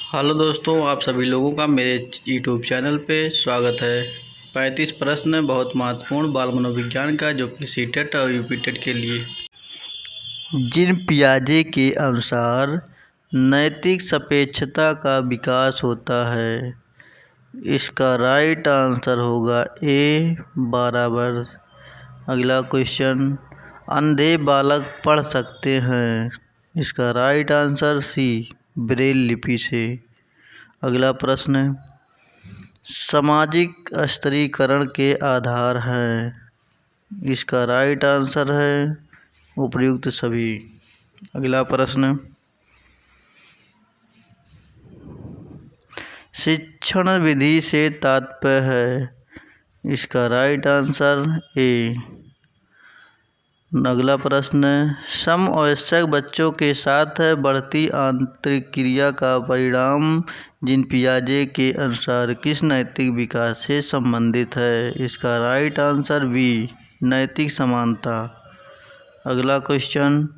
Hello दोस्तों, आप सभी लोगों का मेरे यूट्यूब चैनल पे स्वागत है। 35 प्रश्न बहुत महत्वपूर्ण बाल मनोविज्ञान का, जो कि सीटेट और यूपीटेट के लिए। जिन पियाजे के अनुसार नैतिक सापेक्षता का विकास होता है, इसका राइट आंसर होगा ए 12 वर्ष। अगला क्वेश्चन, अंधे बालक पढ़ सकते हैं, इसका राइट आंसर सी ब्रेल लिपि से। अगला प्रश्न, सामाजिक स्तरीकरण के आधार हैं, इसका राइट आंसर है उपर्युक्त सभी। अगला प्रश्न, शिक्षण विधि से तात्पर्य है, इसका राइट आंसर ए। अगला प्रश्न, समवयस्क बच्चों के साथ बढ़ती आंतरिक क्रिया का परिणाम जिन पियाजे के अनुसार किस नैतिक विकास से संबंधित है, इसका राइट आंसर बी नैतिक समानता। अगला क्वेश्चन,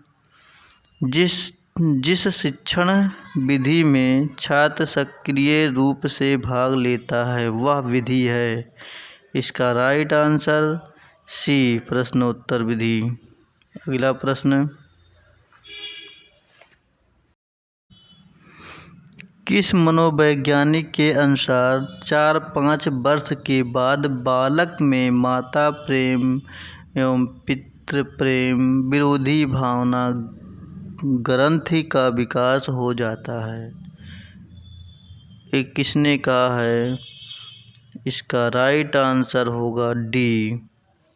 जिस शिक्षण विधि में छात्र सक्रिय रूप से भाग लेता है वह विधि है, इसका राइट आंसर सी प्रश्नोत्तर विधि। अगला प्रश्न, किस मनोवैज्ञानिक के अनुसार 4-5 वर्ष के बाद बालक में माता प्रेम एवं पितृ प्रेम विरोधी भावना ग्रंथि का विकास हो जाता है? ये किसने कहा है? इसका राइट आंसर होगा डी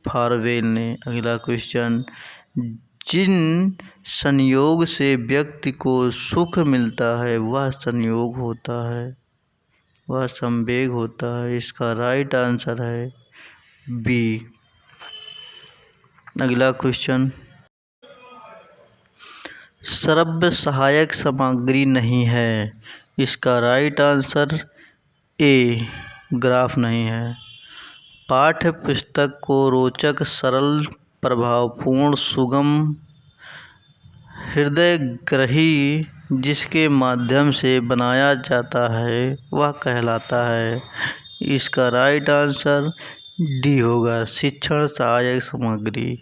फारवेल ने। अगला क्वेश्चन, जिन संयोग से व्यक्ति को सुख मिलता है वह संयोग होता है, वह संवेग होता है, इसका राइट आंसर है बी। अगला क्वेश्चन, श्रव्य सहायक सामग्री नहीं है, इसका राइट आंसर ए ग्राफ नहीं है। पाठ्य पुस्तक को रोचक, सरल, प्रभावपूर्ण, सुगम, हृदयग्राही जिसके माध्यम से बनाया जाता है वह कहलाता है, इसका राइट आंसर डी होगा शिक्षण सहायक सामग्री।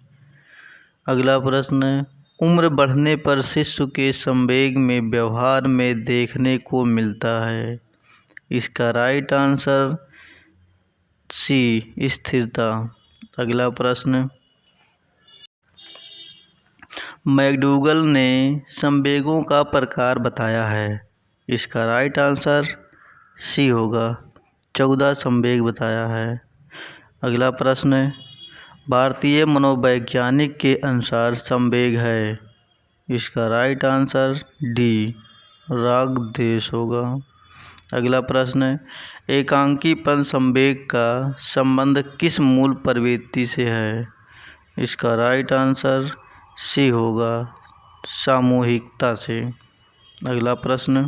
अगला प्रश्न, उम्र बढ़ने पर शिशु के संवेग में व्यवहार में देखने को मिलता है, इसका राइट आंसर सी स्थिरता। अगला प्रश्न, मैकडूगल ने संवेगों का प्रकार बताया है, इसका राइट आंसर सी होगा 14 संवेग बताया है। अगला प्रश्न, भारतीय मनोवैज्ञानिक के अनुसार संवेग है, इसका राइट आंसर डी राग द्वेष होगा। अगला प्रश्न, एकांकीपन संवेग का संबंध किस मूल प्रवृत्ति से है, इसका राइट आंसर सी होगा सामूहिकता से। अगला प्रश्न,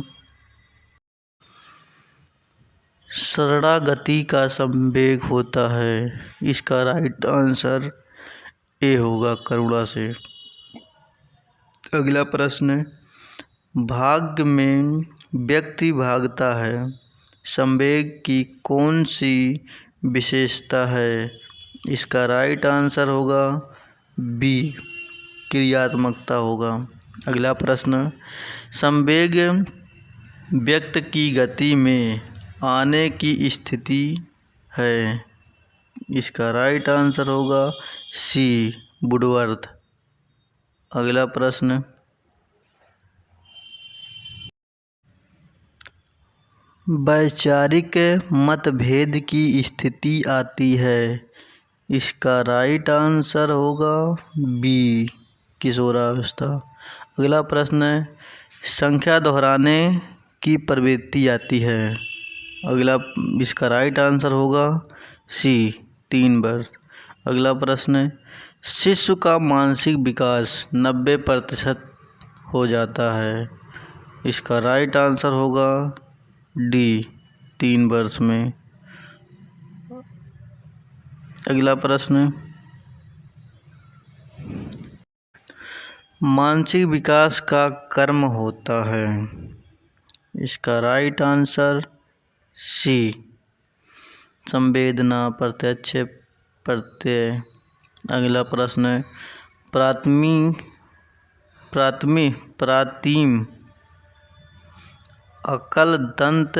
शरणागति का संवेग होता है, इसका राइट आंसर ए होगा करुणा से। अगला प्रश्न, भाग्य में व्यक्ति भागता है, संवेग की कौन सी विशेषता है, इसका राइट आंसर होगा बी क्रियात्मकता होगा। अगला प्रश्न, संवेग व्यक्ति की गति में आने की स्थिति है, इसका राइट आंसर होगा सी वुडवर्थ। अगला प्रश्न, वैचारिक मतभेद की स्थिति आती है, इसका राइट आंसर होगा बी किशोरावस्था। अगला प्रश्न, संख्या दोहराने की प्रवृत्ति आती है, इसका राइट आंसर होगा सी 3 वर्ष। अगला प्रश्न, शिशु का मानसिक विकास 90% हो जाता है, इसका राइट आंसर होगा डी 3 वर्ष में। अगला प्रश्न, मानसिक विकास का कर्म होता है, इसका राइट आंसर सी, संवेदना प्रत्यक्ष प्रत्यय। अगला प्रश्न है, प्रातीम अकल दंत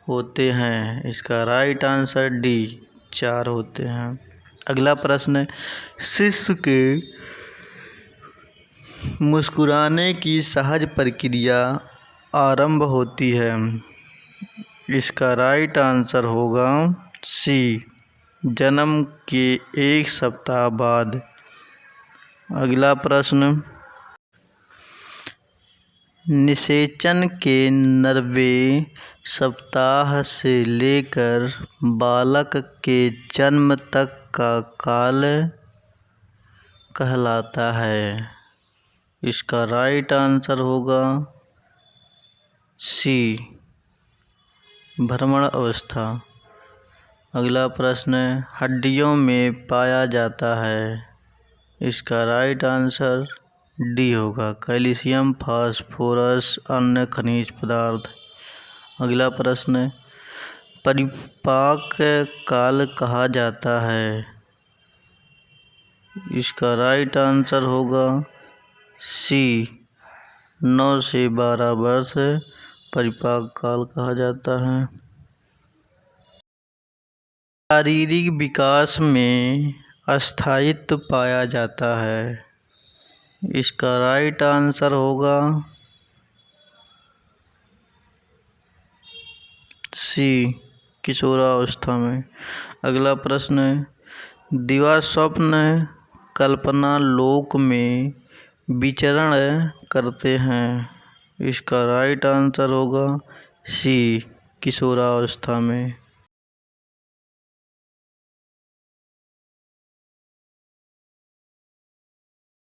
होते हैं। इसका राइट आंसर डी, 4 होते हैं। अगला प्रश्न है, शिशु के मुस्कुराने की सहज प्रक्रिया आरंभ होती है। इसका राइट आंसर होगा सी, जन्म के 1 सप्ताह बाद। अगला प्रश्न, निषेचन के 90वें सप्ताह से लेकर बालक के जन्म तक का काल कहलाता है। इसका राइट आंसर होगा सी, भ्रमण अवस्था। अगला प्रश्न है, हड्डियों में पाया जाता है। इसका राइट आंसर डी होगा, कैल्शियम, फास्फोरस, अन्य खनिज पदार्थ। अगला प्रश्न है, परिपाक काल कहा जाता है। इसका राइट आंसर होगा सी, 9 से 12 वर्ष परिपाक काल कहा जाता है। शारीरिक विकास में अस्थायित्व पाया जाता है। इसका राइट आंसर होगा सी, किशोरावस्था में। अगला प्रश्न है, दिवा स्वप्न कल्पना लोक में विचरण करते हैं। इसका राइट आंसर होगा सी, किशोरावस्था में।